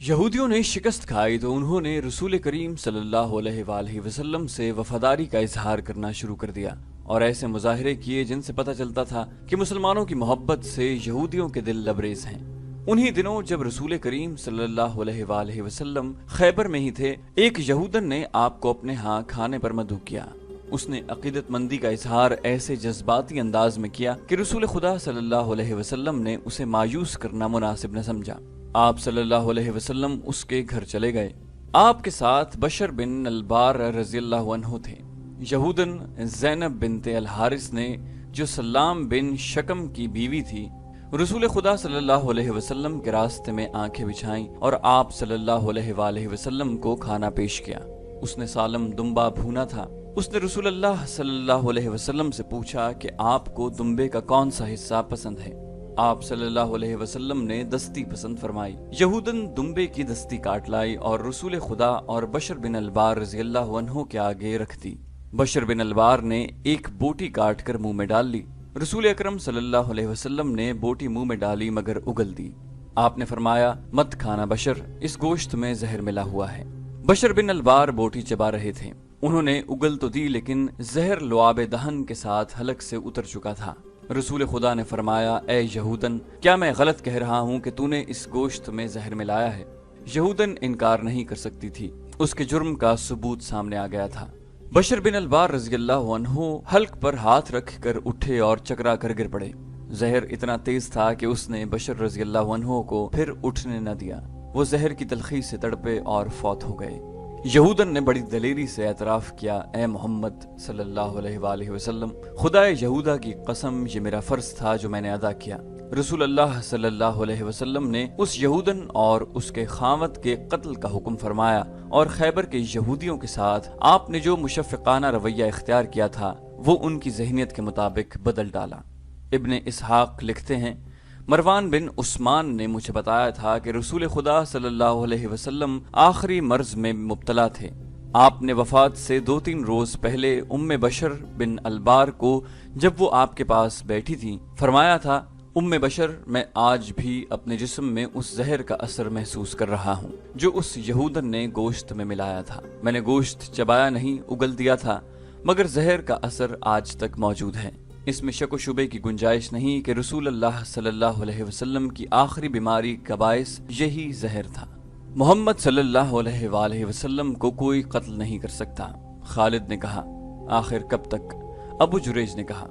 यहूदियों ने शिकस्त खाई तो उन्होंने रसूल करीम सल्लल्लाहु अलैहि वसल्लम से वफादारी का इजहार करना शुरू कर दिया और ऐसे मुजाहिरे किए जिनसे पता चलता था कि मुसलमानों की मोहब्बत से यहूदियों के दिल लबरेज हैं। उन्हीं दिनों जब रसूल करीम सल्लल्लाहु अलैहि वसल्लम खैबर में ही थे, एक यहूदन ने आपको अपने यहाँ खाने पर मदऊ किया। उसने अकीदतमंदी का इजहार ऐसे जज्बाती अंदाज में किया कि रसूल खुदा सल्लल्लाहु अलैहि वसल्लम ने उसे मायूस करना मुनासिब न समझा। आप सल्लल्लाहु अलैहि वसल्लम उसके घर चले गए। आपके साथ बशर बिन अलबार रज़ियल्लाहु अन्हु थे। यहूदन ज़ैनब बिनते अल हारिस ने, जो सल्लाम बिन शकम की बीवी थी, रसूल खुदा सल्लल्लाहु अलैहि वसल्लम के रास्ते में आंखें बिछाईं और आप सल्लल्लाहु अलैहि वसल्लम को खाना पेश किया। उसने सालम दुम्बा भूना था। उसने रसूल अल्लाह सल्लल्लाहु अलैहि वसल्लम से पूछा कि आपको दुम्बे का कौन सा हिस्सा पसंद है। आप सल्लल्लाहु अलैहि वसल्लम ने दस्ती पसंद फरमाई। यहूदन दुम्बे की दस्ती काट लाई और रसूल खुदा और बशर बिन अलबार रज़ियल्लाहु अन्हु के आगे रख दी। बशर बिन अलबार ने एक बोटी काट कर मुंह में डाल ली। रसूल अकरम सल्लल्लाहु अलैहि वसल्लम ने बोटी मुंह में डाली मगर उगल दी। आपने फरमाया, मत खाना बशर, इस गोश्त में जहर मिला हुआ है। बशर बिन अलबार बोटी चबा रहे थे। उन्होंने उगल तो दी लेकिन जहर लुआब दहन के साथ हलक से उतर चुका था। रसूल खुदा ने फरमाया, ए यहूदन, क्या मैं गलत कह रहा हूँ कि तूने इस गोश्त में जहर मिलाया है? यहूदन इनकार नहीं कर सकती थी। उसके जुर्म का सबूत सामने आ गया था। बशर बिन अलबार रज़ियल्लाहु अन्हु हल्क पर हाथ रख कर उठे और चकरा कर गिर पड़े। जहर इतना तेज था कि उसने बशर रज़ियल्लाहु अन्हु को फिर उठने न दिया। वो जहर की तलखी से तड़पे और फौत हो गए। यहूदन ने बड़ी दलेरी से एतराफ किया, ए मोहम्मद सल्लल्लाहु अलैहि वसल्लम, खुदा यहूदा की कसम, ये मेरा फर्ज था जो मैंने अदा किया। रसूल अल्लाह सल्लल्लाहु अलैहि वसल्लम ने उस यहूदन और उसके खावत के कत्ल का हुक्म फरमाया और खैबर के यहूदियों के साथ आपने जो मुशफ़िक़ाना रवैया इख्तियार किया था वो उनकी ज़हनियत के मुताबिक बदल डाला। इब्ने इसहाक लिखते हैं, मरवान बिन उस्मान ने मुझे बताया था कि रसूल खुदा सल्लल्लाहु अलैहि वसल्लम आखिरी मर्ज में मुब्तला थे। आपने वफात से 2-3 रोज पहले उम्मे बशर बिन अलबार को, जब वो आपके पास बैठी थी, फरमाया था, उम्मे बशर, मैं आज भी अपने जिस्म में उस जहर का असर महसूस कर रहा हूँ जो उस यहूदन ने गोश्त में मिलाया था। मैंने गोश्त चबाया नहीं, उगल दिया था, मगर जहर का असर आज तक मौजूद है। इसमें शक व शुबे की गुंजाइश नहीं कि रसूल अल्लाह सल्लल्लाहु अलैहि वसल्लम की आखिरी बीमारी का बायस यही जहर था। मोहम्मद सल्लल्लाहु अलैहि वसल्लम को कोई कत्ल नहीं कर सकता। खालिद ने कहा, आखिर कब तक? अबू जुरैज ने कहा,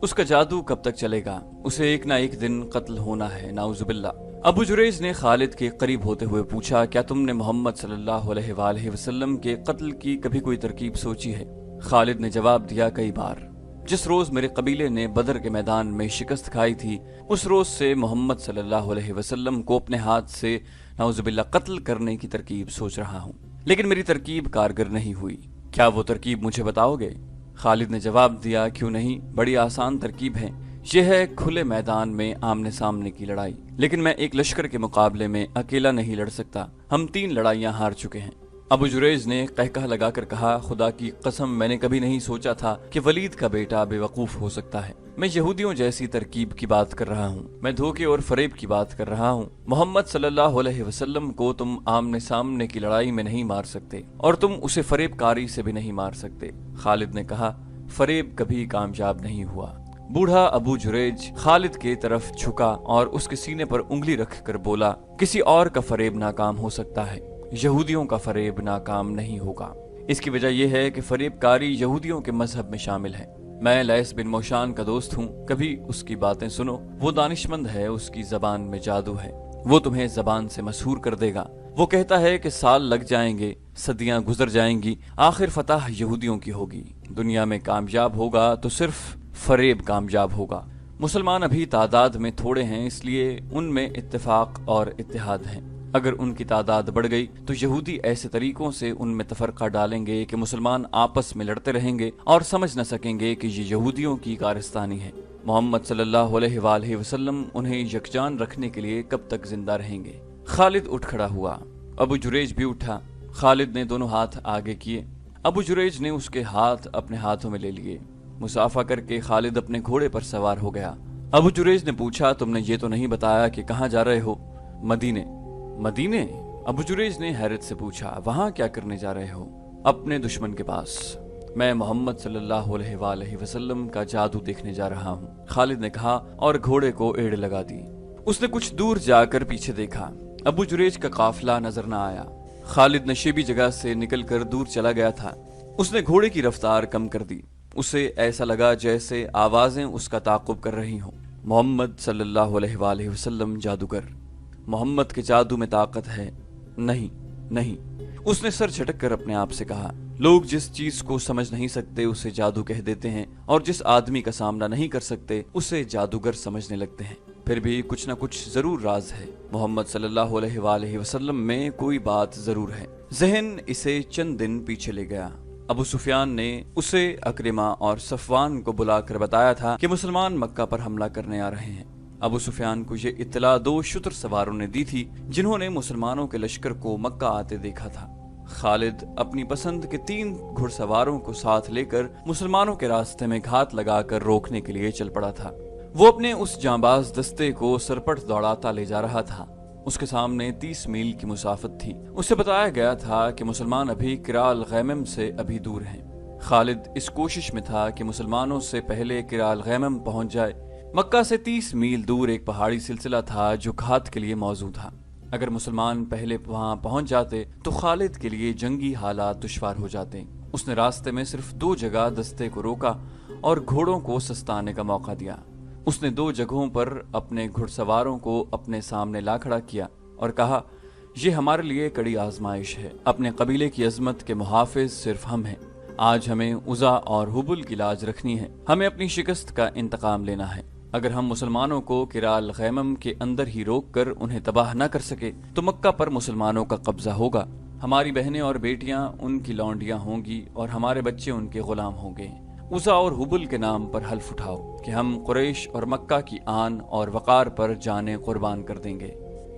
उसका जादू कब तक चलेगा? उसे एक ना एक दिन कत्ल होना है, नाउजुबिल्लाह। अबू जुरैज ने खालिद के करीब होते हुए पूछा, क्या तुमने मोहम्मद सल्लल्लाहु अलैहि वसल्लम के कत्ल की कभी कोई तरकीब सोची है? खालिद ने जवाब दिया, कई बार। जिस रोज मेरे कबीले ने बदर के मैदान में शिकस्त खाई थी, उस रोज से मोहम्मद सल्लल्लाहु अलैहि वसल्लम को अपने हाथ से नाउजुबिल्लाह कत्ल करने की तरकीब सोच रहा हूँ, लेकिन मेरी तरकीब कारगर नहीं हुई। क्या वो तरकीब मुझे बताओगे? खालिद ने जवाब दिया, क्यों नहीं, बड़ी आसान तरकीब है। यह है खुले मैदान में आमने सामने की लड़ाई। लेकिन मैं एक लश्कर के मुकाबले में अकेला नहीं लड़ सकता। हम 3 लड़ाइयाँ हार चुके हैं। अबू जुरैज ने कहकह लगाकर कहा, खुदा की कसम, मैंने कभी नहीं सोचा था कि वलीद का बेटा बेवकूफ हो सकता है। मैं यहूदियों जैसी तरकीब की बात कर रहा हूँ। मैं धोखे और फरेब की बात कर रहा हूँ। मोहम्मद सल्लल्लाहु अलैहि वसल्लम को तुम आमने सामने की लड़ाई में नहीं मार सकते और तुम उसे फरेबकारी से भी नहीं मार सकते। खालिद ने कहा, फरेब कभी कामयाब नहीं हुआ। बूढ़ा अबू जुरैज खालिद के तरफ झुका और उसके सीने पर उंगली रख कर बोला, किसी और का फरेब नाकाम हो सकता है, यहूदियों का फरेब नाकाम नहीं होगा। इसकी वजह यह है कि फरेबकारी यहूदियों के मजहब में शामिल है। मैं लैस बिन मोशान का दोस्त हूँ, कभी उसकी बातें सुनो। वो दानिशमंद है, उसकी जबान में जादू है, वो तुम्हें जबान से मशहूर कर देगा। वो कहता है कि साल लग जाएंगे, सदियां गुजर जाएंगी, आखिर फतह यहूदियों की होगी। दुनिया में कामयाब होगा तो सिर्फ फरेब कामयाब होगा। मुसलमान अभी तादाद में थोड़े हैं, इसलिए उनमें इत्तेफाक और इत्तेहाद है। अगर उनकी तादाद बढ़ गई तो यहूदी ऐसे तरीकों से उनमें तफरका डालेंगे कि मुसलमान आपस में लड़ते रहेंगे और समझ न सकेंगे कि ये यहूदियों की कारस्तानी है। मोहम्मद सल्लल्लाहु अलैहि वसल्लम उन्हें यकजान रखने के लिए कब तक जिंदा रहेंगे? खालिद उठ खड़ा हुआ। अबू जुरैज भी उठा। खालिद ने दोनों हाथ आगे किए। अबू जुरैज ने उसके हाथ अपने हाथों में ले लिए। मुसाफा करके खालिद अपने घोड़े पर सवार हो गया। अबू जुरैज ने पूछा, तुमने ये तो नहीं बताया कि कहाँ जा रहे हो? मदीने। मदीने? अबू जुरेज ने हैरत से पूछा, वहां क्या करने जा रहे हो? अपने दुश्मन के पास। मैं मोहम्मद सल्लल्लाहु अलैहि वसल्लम का जादू देखने जा रहा हूँ, खालिद ने कहा और घोड़े को एड़ लगा दी। उसने कुछ दूर जाकर पीछे देखा। अबू जुरेज का काफिला नजर न आया। खालिद नशेबी जगह से निकलकर दूर चला गया था। उसने घोड़े की रफ्तार कम कर दी। उसे ऐसा लगा जैसे आवाजें उसका ताक़ुब कर रही हों। मोहम्मद सल्लल्लाहु अलैहि वसल्लम जादूगर, मोहम्मद के जादू में ताकत है। नहीं नहीं, उसने सर झटक कर अपने आप से कहा। लोग जिस चीज को समझ नहीं सकते उसे जादू कह देते हैं, और जिस आदमी का सामना नहीं कर सकते उसे जादूगर समझने लगते हैं। फिर भी कुछ न कुछ जरूर राज है। मोहम्मद सल्लल्लाहु अलैहि वसल्लम में कोई बात जरूर है। जहन इसे चंद दिन पीछे ले गया। अबू सुफियान ने उसे अक्रिमा और सफवान को बुलाकर बताया था कि मुसलमान मक्का पर हमला करने आ रहे हैं। अबू सुफियान को ये इत्तला 2 शुतर सवारों ने दी थी जिन्होंने मुसलमानों के लश्कर को मक्का आते देखा था। खालिद अपनी पसंद के 3 घुड़सवारों को साथ लेकर मुसलमानों के रास्ते में घात लगाकर रोकने के लिए चल पड़ा था। वो अपने उस जांबाज दस्ते को सरपट दौड़ाता ले जा रहा था। उसके सामने 30 मील की मुसाफत थी। उसे बताया गया था कि मुसलमान अभी किराल गैमम से अभी दूर हैं। खालिद इस कोशिश में था कि मुसलमानों से पहले किराल गैमम पहुंच जाए। मक्का से 30 मील दूर एक पहाड़ी सिलसिला था जो घात के लिए मौजूद था। अगर मुसलमान पहले वहां पहुंच जाते तो खालिद के लिए जंगी हालात दुश्वार हो जाते। उसने रास्ते में सिर्फ 2 जगह दस्ते को रोका और घोड़ों को सस्ताने का मौका दिया। उसने 2 जगहों पर अपने घुड़सवारों को अपने सामने ला खड़ा किया और कहा, यह हमारे लिए कड़ी आजमाइश है। अपने कबीले की अजमत के मुहाफिज सिर्फ हम हैं। आज हमें उज़ा और हुबुल की लाज रखनी है। हमें अपनी शिकस्त का इंतकाम लेना है। अगर हम मुसलमानों को किराल गैमम के अंदर ही रोक कर उन्हें तबाह न कर सके तो मक्का पर मुसलमानों का कब्जा होगा। हमारी बहनें और बेटियां उनकी लौंडियां होंगी और हमारे बच्चे उनके गुलाम होंगे। उज़ा और हुबुल के नाम पर हल्फ उठाओ कि हम कुरैश और मक्का की आन और वकार पर जाने कुर्बान कर देंगे।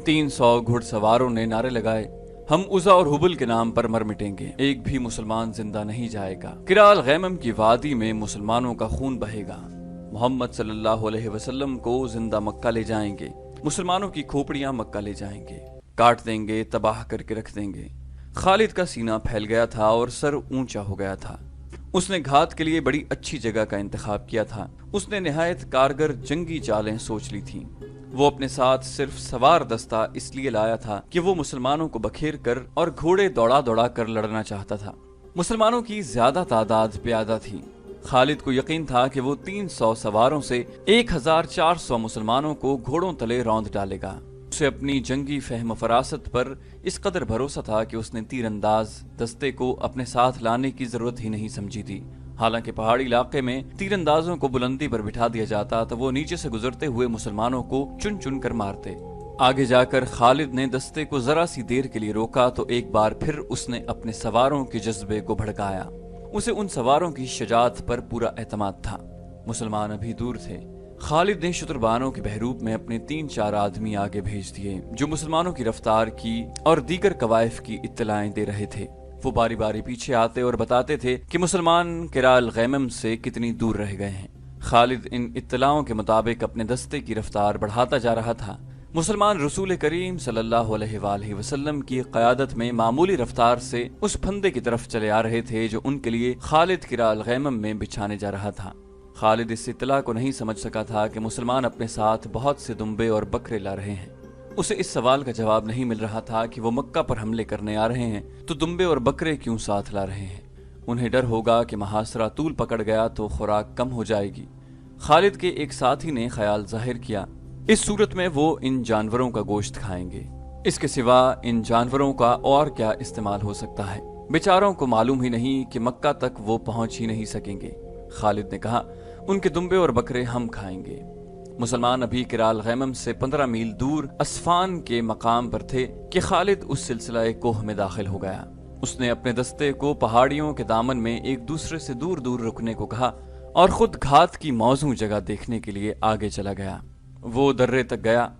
300 घुड़सवारों ने नारे लगाए, हम उज़ा और हुबुल के नाम पर मर मिटेंगे, एक भी मुसलमान जिंदा नहीं जाएगा। किराल गैमम की वादी में मुसलमानों का खून बहेगा। मोहम्मद सल्लल्लाहु अलैहि वसल्लम को जिंदा मक्का ले जाएंगे। मुसलमानों की खोपड़ियां मक्का ले जाएंगे, काट देंगे, तबाह करके रख देंगे। खालिद का सीना फैल गया था और सर ऊंचा हो गया था। उसने घात के लिए बड़ी अच्छी जगह का इंतखाब किया था। उसने निहायत कारगर जंगी चालें सोच ली थीं। वो अपने साथ सिर्फ सवार दस्ता इसलिए लाया था कि वो मुसलमानों को बखेर कर और घोड़े दौड़ा दौड़ा कर लड़ना चाहता था। मुसलमानों की ज्यादा तादाद प्यादा थी। खालिद को यकीन था कि वो 300 सवारों से 1400 मुसलमानों को घोड़ों तले रौंद डालेगा। उसे अपनी जंगी फहम फरासत पर इस कदर भरोसा था कि उसने तीरंदाज दस्ते को अपने साथ लाने की जरूरत ही नहीं समझी थी। हालांकि पहाड़ी इलाके में तीरंदाजों को बुलंदी पर बिठा दिया जाता तो वो नीचे से गुजरते हुए मुसलमानों को चुन चुन कर मारते। आगे जाकर खालिद ने दस्ते को जरा सी देर के लिए रोका तो एक बार फिर उसने अपने सवारों के जज्बे को भड़काया। उसे उन सवारों की शजात पर पूरा एतमाद था। मुसलमान अभी दूर थे। खालिद ने शुतरबानों के बहरूप में अपने 3-4 आदमी आगे भेज दिए जो मुसलमानों की रफ्तार की और दीगर कवायफ की इत्तलाएं दे रहे थे। वो बारी बारी पीछे आते और बताते थे कि मुसलमान किराल गैमम से कितनी दूर रह गए हैं। खालिद इन इत्तलाओं के मुताबिक अपने दस्ते की रफ्तार बढ़ाता जा रहा था। मुसलमान रसूल करीम सल्लल्लाहु अलैहि वसल्लम की क़यादत में मामूली रफ्तार से उस फंदे की तरफ चले आ रहे थे जो उनके लिए खालिद किराल गैमम में बिछाने जा रहा था। खालिद इस इत्तला को नहीं समझ सका था कि मुसलमान अपने साथ बहुत से दुम्बे और बकरे ला रहे हैं। उसे इस सवाल का जवाब नहीं मिल रहा था कि वो मक्का पर हमले करने आ रहे हैं तो दुम्बे और बकरे क्यों साथ ला रहे हैं। उन्हें डर होगा कि महासरा तूल पकड़ गया तो खुराक कम हो जाएगी। खालिद के एक साथी ने ख्याल जाहिर किया, इस सूरत में वो इन जानवरों का गोश्त खाएंगे। इसके सिवा इन जानवरों का और क्या इस्तेमाल हो सकता है। बेचारों को मालूम ही नहीं कि मक्का तक वो पहुंच ही नहीं सकेंगे। खालिद ने कहा, उनके दुम्बे और बकरे हम खाएंगे। मुसलमान अभी किराल गैमम से 15 मील दूर असफान के मकाम पर थे कि खालिद उस सिलसिला कोह में दाखिल हो गया। उसने अपने दस्ते को पहाड़ियों के दामन में एक दूसरे से दूर दूर रुकने को कहा और खुद घात की मौजू जगह देखने के लिए आगे चला गया। वो दर्रे तक गया।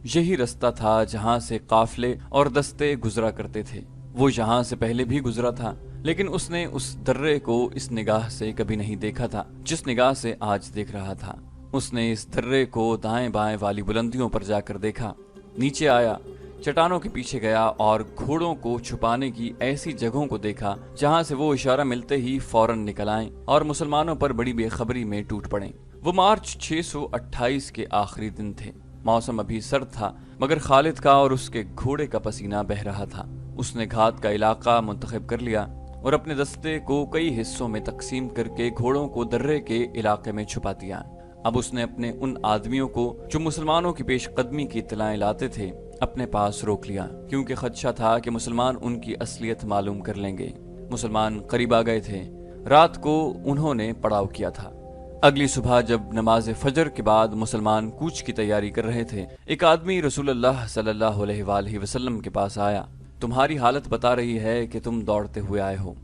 यही रास्ता था जहां से काफले और दस्ते गुजरा करते थे। वो यहाँ से पहले भी गुजरा था, लेकिन उसने उस दर्रे को इस निगाह से कभी नहीं देखा था जिस निगाह से आज देख रहा था। उसने इस दर्रे को दाएं बाएं वाली बुलंदियों पर जाकर देखा। नीचे आया। चट्टानों के पीछे गया और घोड़ों को छुपाने की ऐसी जगहों को देखा जहां से वो इशारा मिलते ही फौरन निकल आए और मुसलमानों पर बड़ी बेखबरी में टूट पड़े। वो मार्च 628 के आखिरी दिन थे। मौसम अभी सर्द था, मगर खालिद का और उसके घोड़े का पसीना बह रहा था। उसने घात का इलाका मुंतखब कर लिया और अपने दस्ते को कई हिस्सों में तकसीम करके घोड़ों को दर्रे के इलाके में छुपा दिया। अब उसने अपने उन आदमियों को जो मुसलमानों की पेशकदमी की इत्तलाएं लाते थे अपने पास रोक लिया, क्योंकि खदशा था कि मुसलमान उनकी असलियत मालूम कर लेंगे। मुसलमान करीब आ गए थे। रात को उन्होंने पड़ाव किया था। अगली सुबह जब नमाज फजर के बाद मुसलमान कूच की तैयारी कर रहे थे, एक आदमी रसूलुल्लाह सल्लल्लाहु अलैहि वसल्लम के पास आया। तुम्हारी हालत बता रही है कि तुम दौड़ते हुए आए हो।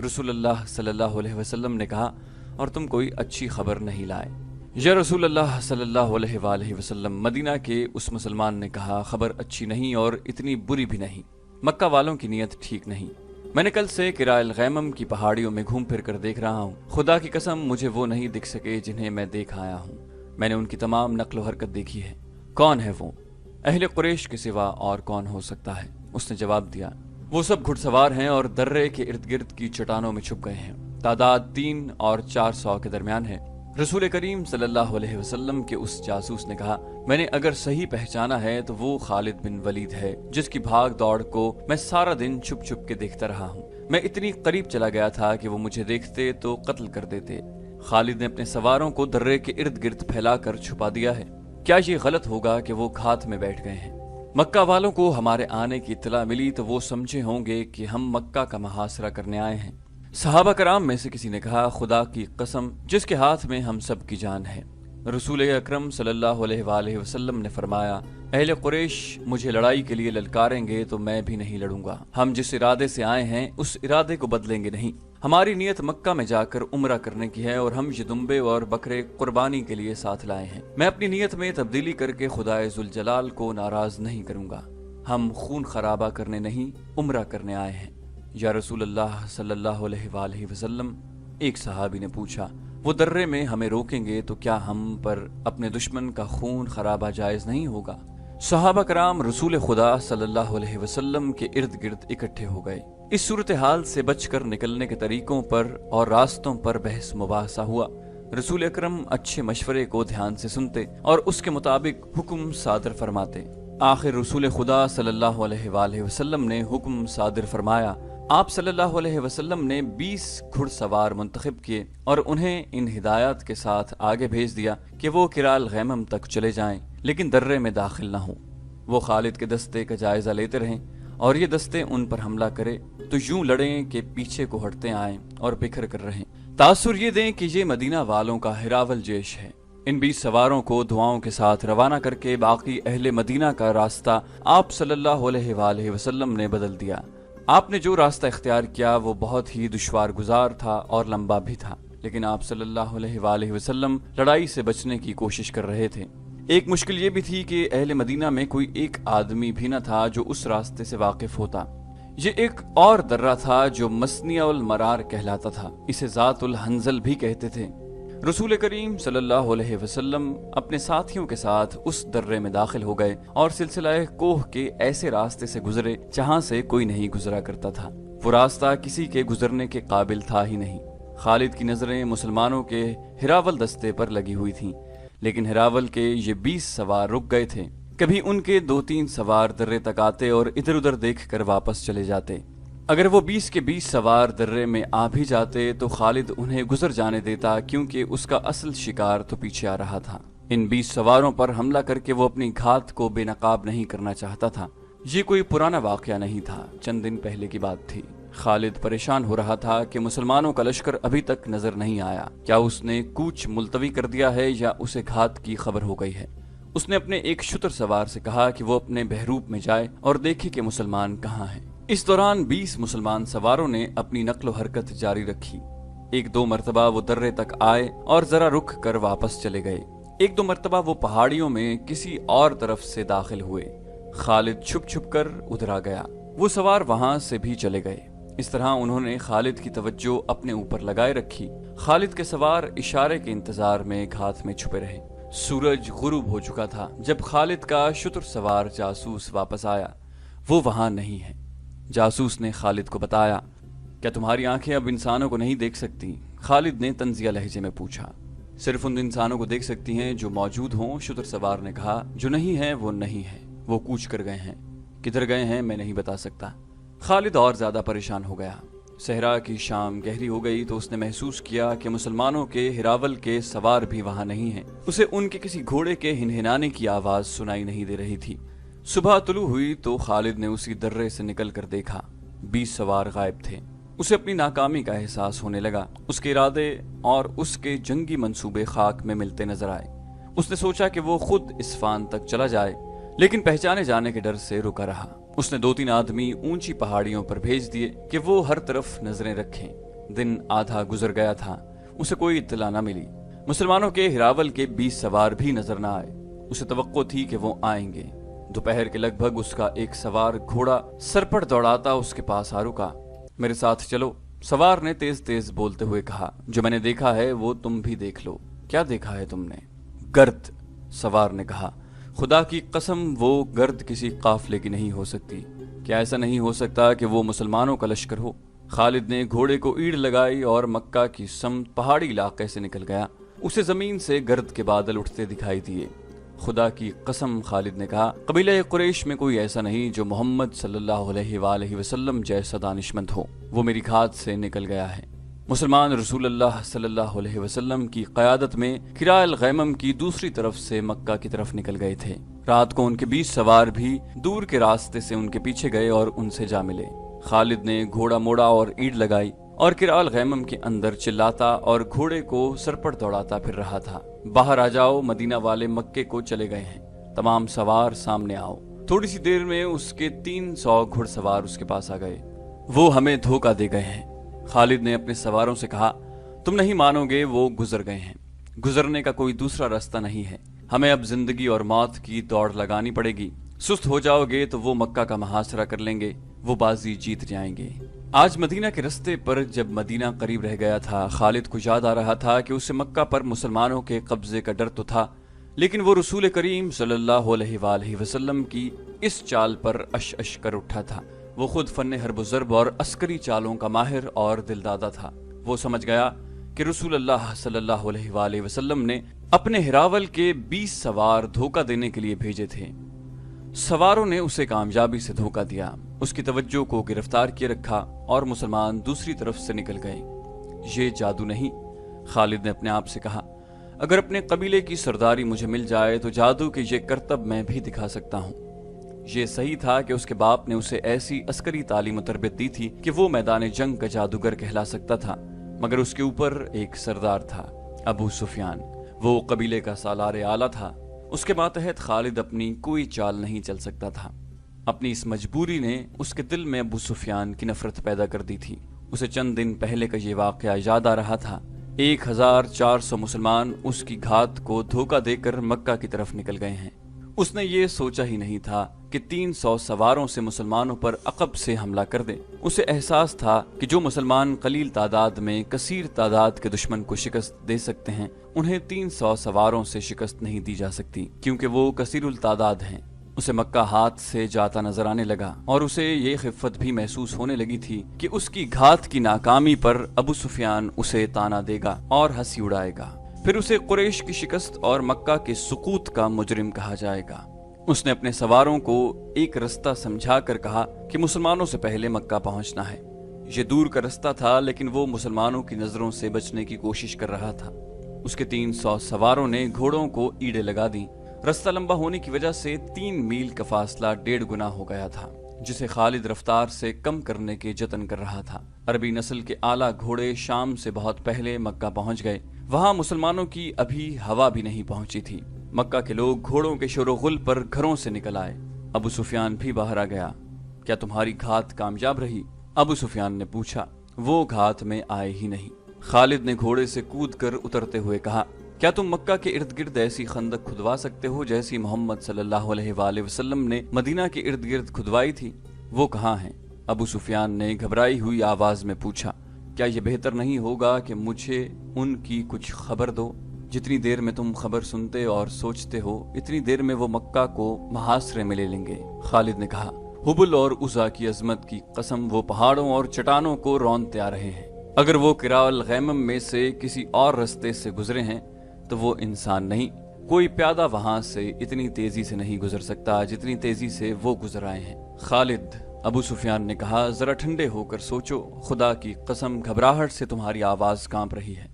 रसूलुल्लाह सल्लल्लाहु अलैहि वसल्लम ने कहा, और तुम कोई अच्छी खबर नहीं लाए। या रसूलुल्लाह सल्लल्लाहु अलैहि वसल्लम, मदीना के उस मुसलमान ने कहा, खबर अच्छी नहीं और इतनी बुरी भी नहीं। मक्का वालों की नीयत ठीक नहीं। मैंने कल से किरायल गैमम की पहाड़ियों में घूम फिर कर देख रहा हूँ। खुदा की कसम मुझे वो नहीं दिख सके जिन्हें मैं देख आया हूँ। मैंने उनकी तमाम नक्ल हरकत देखी है। कौन है वो? अहले कुरैश के सिवा और कौन हो सकता है? उसने जवाब दिया, वो सब घुड़सवार हैं और दर्रे के इर्द गिर्द की चट्टानों में छुप गए हैं। तादाद 3 और 400 के दरमियान है। रसूल करीम सल्लल्लाहु अलैहि वसल्लम के उस जासूस ने कहा, मैंने अगर सही पहचाना है तो वो खालिद बिन वलीद है, जिसकी भाग दौड़ को मैं सारा दिन छुप छुप के देखता रहा हूँ। मैं इतनी करीब चला गया था कि वो मुझे देखते तो कत्ल कर देते। खालिद ने अपने सवारों को दर्रे के इर्द गिर्द फैलाकर छुपा दिया है। क्या ये गलत होगा कि वो घात में बैठ गए हैं? मक्का वालों को हमारे आने की इत्तला मिली तो वो समझे होंगे कि हम मक्का का मुहासरा करने आए हैं। सहाबा कराम में से किसी ने कहा, खुदा की कसम जिसके हाथ में हम सब की जान है। रसूल अकरम सल्लल्लाहु अलैहि वसल्लम ने फरमाया, अहले कुरैश मुझे लड़ाई के लिए ललकारेंगे तो मैं भी नहीं लड़ूंगा। हम जिस इरादे से आए हैं उस इरादे को बदलेंगे नहीं। हमारी नीयत मक्का में जाकर उम्रा करने की है और हम ये दुम्बे और बकरे कुर्बानी के लिए साथ लाए हैं। मैं अपनी नीयत में तब्दीली करके खुदाए जुल जलाल को नाराज नहीं करूंगा। हम खून खराबा करने नहीं, उम्रा करने आए हैं। या रसूलुल्लाह सल्लल्लाहु अलैहि वसल्लम, एक सहाबी ने पूछा, वो दर्रे में हमें रोकेंगे तो क्या हम पर अपने दुश्मन का खून खराबा जायज नहीं होगा? सहाबा कराम रसूल खुदा सल्लल्लाहु अलैहि वसल्लम के इर्द गिर्द इकट्ठे हो गए। इस सूरत हाल से बचकर निकलने के तरीकों पर और रास्तों पर बहस मुबाहसा हुआ। रसूल अकरम अच्छे मशवरे को ध्यान से सुनते और उसके मुताबिक हुक्म सादर फरमाते। आखिर रसूल खुदा सल्लल्लाहु अलैहि वसल्लम ने हुक्म सादर फरमाया। आप सल्लल्लाहु अलैहि वसल्लम ने 20 घुड़सवार मुंतखब किए और उन्हें इन हिदायत के साथ आगे भेज दिया कि वो किराल गैमम तक चले जाएं, लेकिन दर्रे में दाखिल न हो। वो खालिद के दस्ते का जायजा लेते रहें और ये दस्ते उन पर हमला करे तो यूं लड़ें कि पीछे को हटते आएं और बिखर कर रहें। तासुर ये दें कि ये मदीना वालों का हिरावल जेश है। इन 20 सवारों को दुआओं के साथ रवाना करके बाकी अहले मदीना का रास्ता आप सल्लल्लाहु अलैहि वसल्लम ने बदल दिया। आपने जो रास्ता इख्तियार किया वो बहुत ही दुश्वार गुजार था और लंबा भी था, लेकिन आप सल्लल्लाहु अलैहि वसल्लम लड़ाई से बचने की कोशिश कर रहे थे। एक मुश्किल ये भी थी कि अहले मदीना में कोई एक आदमी भी न था जो उस रास्ते से वाकिफ होता। ये एक और दर्रा था जो मसनियाउल मरार कहलाता था। इसे जातुल हंजल भी कहते थे। रसूल करीम सल्लल्लाहु अलैहि वसल्लम अपने साथियों के साथ उस दर्रे में दाखिल हो गए और सिलसिला कोह के ऐसे रास्ते से गुजरे जहां से कोई नहीं गुजरा करता था। वो रास्ता किसी के गुजरने के काबिल था ही नहीं। खालिद की नजरें मुसलमानों के हिरावल दस्ते पर लगी हुई थीं, लेकिन हिरावल के ये 20 सवार रुक गए थे। कभी उनके 2-3 सवार दर्रे तक आते और इधर उधर देख कर वापस चले जाते। अगर वो 20 के 20 सवार दर्रे में आ भी जाते तो खालिद उन्हें गुजर जाने देता, क्योंकि उसका असल शिकार तो पीछे आ रहा था। इन 20 सवारों पर हमला करके वो अपनी घात को बेनकाब नहीं करना चाहता था। ये कोई पुराना वाकया नहीं था, चंद दिन पहले की बात थी। खालिद परेशान हो रहा था कि मुसलमानों का लश्कर अभी तक नजर नहीं आया। क्या उसने कूच मुलतवी कर दिया है या उसे घात की खबर हो गई है? उसने अपने एक शुतर सवार से कहा कि वो अपने बहरूप में जाए और देखे कि मुसलमान कहाँ हैं। इस दौरान 20 मुसलमान सवारों ने अपनी नक्लो हरकत जारी रखी। 1-2 मरतबा वो दर्रे तक आए और जरा रुक कर वापस चले गए। 1-2 मरतबा वो पहाड़ियों में किसी और तरफ से दाखिल हुए। खालिद छुप छुप कर उधर आ गया। वो सवार वहां से भी चले गए। इस तरह उन्होंने खालिद की तवज्जो अपने ऊपर लगाए रखी। खालिद के सवार इशारे के इंतजार में घात में छुपे रहे। सूरज गुरूब हो चुका था जब खालिद का शुतर सवार जासूस वापस आया। वो वहां नहीं है। जासूस ने खालिद को बताया, क्या तुम्हारी आंखें अब इंसानों को नहीं देख सकती? खालिद ने तंजिया लहजे में पूछा। सिर्फ उन इंसानों को देख सकती हैं जो मौजूद हों, शुतर सवार ने कहा। जो नहीं है वो नहीं है, वो कूच कर गए हैं। किधर गए हैं मैं नहीं बता सकता। खालिद और ज्यादा परेशान हो गया। सहरा की शाम गहरी हो गई तो उसने महसूस किया कि मुसलमानों के हिरावल के सवार भी वहां नहीं हैं। उसे उनके किसी घोड़े के हिनहिनाने की आवाज सुनाई नहीं दे रही थी। सुबह तुलू हुई तो खालिद ने उसी दर्रे से निकल कर देखा। 20 सवार गायब थे। उसे अपनी नाकामी का एहसास होने लगा। उसके इरादे और उसके जंगी मंसूबे खाक में मिलते नजर आए। उसने सोचा कि वो खुद इस्फान तक चला जाए, लेकिन पहचाने जाने के डर से रुका रहा। उसने 2-3 आदमी ऊंची पहाड़ियों पर भेज दिए कि वो हर तरफ नजरें रखें। दिन आधा गुजर गया था, उसे कोई इत्तला न मिली। मुसलमानों के हिरावल के 20 सवार भी नजर न आए। उसे तवक्को थी कि वो आएंगे। दोपहर के लगभग उसका एक सवार घोड़ा सरपट दौड़ाता उसके पास आ रुका। मेरे साथ चलो, सवार ने तेज तेज बोलते हुए कहा। जो मैंने देखा है वो तुम भी देख लो। क्या देखा है तुमने? गर्द, सवार ने कहा। खुदा की कसम वो गर्द किसी काफले की नहीं हो सकती। क्या ऐसा नहीं हो सकता कि वो मुसलमानों का लश्कर हो? खालिद ने घोड़े को ईड़ लगाई और मक्का की समत पहाड़ी इलाके से निकल गया। उसे जमीन से गर्द के बादल उठते दिखाई दिए। खुदा की कसम, खालिद ने कहा, कबीले कुरैश में कोई ऐसा नहीं जो मोहम्मद सल्लल्लाहु अलैहि वसल्लम जैसा दानिशमंद हो। वो मेरी घात से निकल गया है। मुसलमान रसूलुल्लाह सल्लल्लाहु अलैहि वसल्लम की क़यादत में किराल गैमम की दूसरी तरफ से मक्का की तरफ निकल गए थे। रात को उनके 20 सवार भी दूर के रास्ते से उनके पीछे गए और उनसे जा मिले। खालिद ने घोड़ा मोड़ा और ईड़ लगाई और किराल गैमम के अंदर चिल्लाता और घोड़े को सरपट दौड़ाता फिर रहा था। बाहर आ जाओ, मदीना वाले मक्के को चले गए हैं। तमाम सवार सामने आओ। थोड़ी सी देर में उसके 300 घुड़सवार उसके पास आ गए। वो हमें धोखा दे गए हैं। खालिद ने अपने सवारों से कहा, तुम नहीं मानोगे, वो गुजर गए हैं। गुजरने का कोई दूसरा रास्ता नहीं है। हमें अब जिंदगी और मौत की दौड़ लगानी पड़ेगी। सुस्त हो जाओगे तो वो मक्का का मुहासरा कर लेंगे, वो बाजी जीत जाएंगे। आज मदीना के रास्ते पर जब मदीना करीब रह गया था, खालिद को याद आ रहा था कि उसे मक्का पर मुसलमानों के कब्जे का डर तो था, लेकिन वो रसूल करीम सल्लल्लाहु अलैहि वसल्लम की इस चाल पर अश कर उठा था। वो खुद फन्ने हर्ब ज़र्ब और अस्करी चालों का माहिर और दिलदादा था। वो समझ गया कि रसूलुल्लाह सल्लल्लाहु अलैहि वसल्लम ने अपने हिरावल के 20 सवार धोखा देने के लिए भेजे थे। सवारों ने उसे कामयाबी से धोखा दिया, उसकी तवज्जो को गिरफ्तार किए रखा और मुसलमान दूसरी तरफ से निकल गए। ये जादू नहीं, खालिद ने अपने आप से कहा। अगर अपने कबीले की सरदारी मुझे मिल जाए तो जादू के ये करतब मैं भी दिखा सकता हूँ। ये सही था कि उसके बाप ने उसे ऐसी अस्करी तालीम तरबियत दी थी कि वो मैदान जंग का जादूगर कहला सकता था, मगर उसके ऊपर एक सरदार था, अबू सुफियान। वो कबीले का सालार आला था। उसके मातहत खालिद अपनी कोई चाल नहीं चल सकता था। अपनी इस मजबूरी ने उसके दिल में अबू सुफियान की नफरत पैदा कर दी थी। उसे चंद दिन पहले का ये वाकया याद आ रहा था। 1400 मुसलमान उसकी घात को धोखा देकर मक्का की तरफ निकल गए हैं। उसने ये सोचा ही नहीं था कि 300 सवारों से मुसलमानों पर अकब से हमला कर दे। उसे एहसास था कि जो मुसलमान कलील तादाद में कसीर तादाद के दुश्मन को शिकस्त दे सकते हैं, उन्हें 300 सवारों से शिकस्त नहीं दी जा सकती, क्योंकि वो कसीरुल तादाद हैं। उसे मक्का हाथ से जाता नजर आने लगा और उसे ये खिफ़त भी महसूस होने लगी थी कि उसकी घात की नाकामी पर अबू सुफियान उसे ताना देगा और हंसी उड़ाएगा। फिर उसे कुरैश की शिकस्त और मक्का के सुकूत का मुजरिम कहा जाएगा। उसने अपने सवारों को एक रास्ता समझा कर कहा कि मुसलमानों से पहले मक्का पहुंचना है। ये दूर का रास्ता था, लेकिन वो मुसलमानों की नजरों से बचने की कोशिश कर रहा था। उसके 300 सवारों ने घोड़ों को ईड़े लगा दी। रास्ता लंबा होने की वजह से 3 मील का फासला 1.5 गुना हो गया था, जिसे खालिद रफ्तार से कम करने के जतन कर रहा था। अरबी नस्ल के आला घोड़े शाम से बहुत पहले मक्का पहुंच गए। वहां मुसलमानों की अभी हवा भी नहीं पहुंची थी। मक्का के लोग घोड़ों के शोरगुल पर घरों से निकल आए। अबू सुफियान भी बाहर आ गया। क्या तुम्हारी घात कामयाब रही? अबू सुफियान ने पूछा। वो घात में आए ही नहीं। खालिद ने घोड़े से कूद कर उतरते हुए कहा, क्या तुम मक्का के इर्द गिर्द ऐसी खंदक खुदवा सकते हो जैसी मोहम्मद सल्लल्लाहु अलैहि वसल्लम ने मदीना के इर्द गिर्द खुदवाई थी? वो कहाँ हैं? अबू सुफियान ने घबराई हुई आवाज में पूछा। क्या यह बेहतर नहीं होगा कि मुझे उनकी कुछ खबर दो? जितनी देर में तुम खबर सुनते और सोचते हो इतनी देर में वो मक्का को मुहासरे में ले लेंगे। खालिद ने कहा, हुबल और उज़ा की अजमत की कसम, वो पहाड़ों और चट्टानों को रौंदते आ रहे हैं। अगर वो किराल गैमम में से किसी और रास्ते से गुजरे हैं तो वो इंसान नहीं, कोई प्यादा वहां से इतनी तेजी से नहीं गुजर सकता जितनी तेजी से वो गुजर आए हैं। खालिद, अबू सुफियान ने कहा, जरा ठंडे होकर सोचो, खुदा की कसम घबराहट से तुम्हारी आवाज कांप रही है।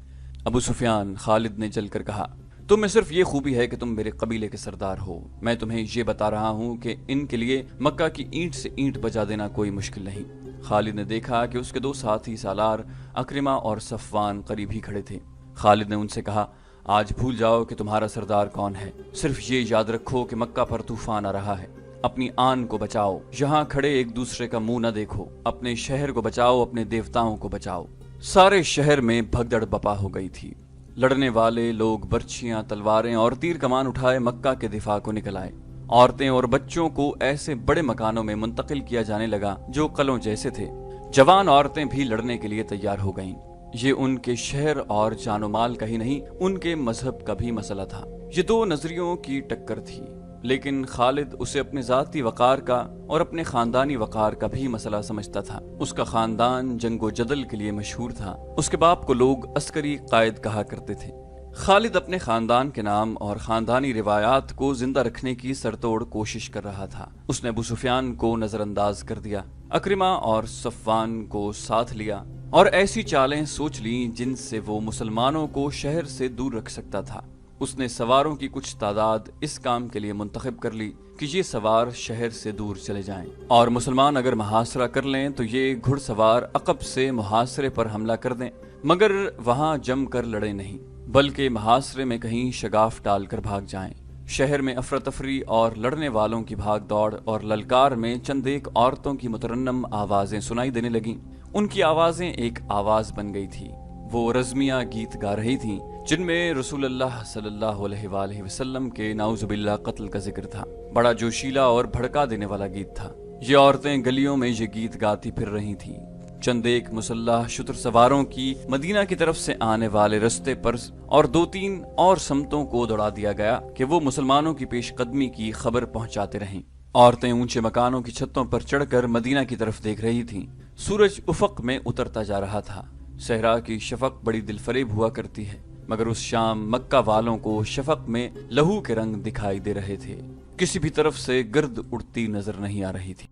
अबू सुफियान, खालिद ने जलकर कहा, तुम में सिर्फ ये खूबी है कि तुम मेरे कबीले के सरदार हो। मैं तुम्हें ये बता रहा हूँ कि इनके लिए मक्का की ईंट से ईंट बजा देना कोई मुश्किल नहीं। खालिद ने देखा कि उसके दो साथी सालार अक्रिमा और सफवान करीब ही खड़े थे। खालिद ने उनसे कहा, आज भूल जाओ कि तुम्हारा सरदार कौन है, सिर्फ ये याद रखो कि मक्का पर तूफान आ रहा है। अपनी आन को बचाओ, यहाँ खड़े एक दूसरे का मुंह न देखो, अपने शहर को बचाओ, अपने देवताओं को बचाओ। सारे शहर में भगदड़ बपा हो गई थी। लड़ने वाले लोग बर्छियां, तलवारें और तीर कमान उठाए मक्का के दिफा को निकल आए। औरतें और बच्चों को ऐसे बड़े मकानों में मुंतकिल किया जाने लगा जो कलों जैसे थे। जवान औरतें भी लड़ने के लिए तैयार हो गईं। ये उनके शहर और जानो माल का ही नहीं, उनके मजहब का भी मसला था। ये दो नजरियों की टक्कर थी, लेकिन खालिद उसे अपने जाती वकार का और अपने खानदानी वकार का भी मसला समझता था। उसका खानदान जंगो जदल के लिए मशहूर था। उसके बाप को लोग अस्करी कायद कहा करते थे। खालिद अपने खानदान के नाम और खानदानी रिवायात को जिंदा रखने की सरतोड़ कोशिश कर रहा था। उसने अबू सुफियान को नजरअंदाज कर दिया, अक्रिमा और सफवान को साथ लिया और ऐसी चालें सोच ली जिनसे वो मुसलमानों को शहर से दूर रख सकता था। उसने सवारों की कुछ तादाद इस काम के लिए मुंतखब कर ली कि ये सवार शहर से दूर चले जाएं और मुसलमान अगर मुहासरा कर लें तो ये घुड़सवार अकब से मुहासरे पर हमला कर दें, मगर वहां जम कर लड़े नहीं, बल्कि मुहासरे में कहीं शगाफ डालकर भाग जाएं। शहर में अफरा तफरी और लड़ने वालों की भाग दौड़ और ललकार में चंद एक औरतों की मुतरन्नम आवाजें सुनाई देने लगीं। उनकी आवाजें एक आवाज बन गई थी। वो रज़मिया गीत गा रही थीं जिनमें रसूलुल्लाह सल्लल्लाहु अलैहि वसल्लम के नाउज़ुबिल्लाह कत्ल का जिक्र था। बड़ा जोशीला और भड़का देने वाला गीत था। ये औरतें गलियों में ये गीत गाती फिर रही थीं। चंद एक मुसल्लाह शुतर सवारों की मदीना की तरफ से आने वाले रास्ते पर और दो तीन और समतों को दौड़ा दिया गया कि वो मुसलमानों की पेशकदमी की खबर पहुंचाते रहें। औरतें ऊंचे मकानों की छतों पर चढ़कर मदीना की तरफ देख रही थीं। सूरज उफक में उतरता जा रहा था। सहरा की शफक बड़ी दिलफरेब हुआ करती है, मगर उस शाम मक्का वालों को शफक में लहू के रंग दिखाई दे रहे थे। किसी भी तरफ से गर्द उड़ती नजर नहीं आ रही थी।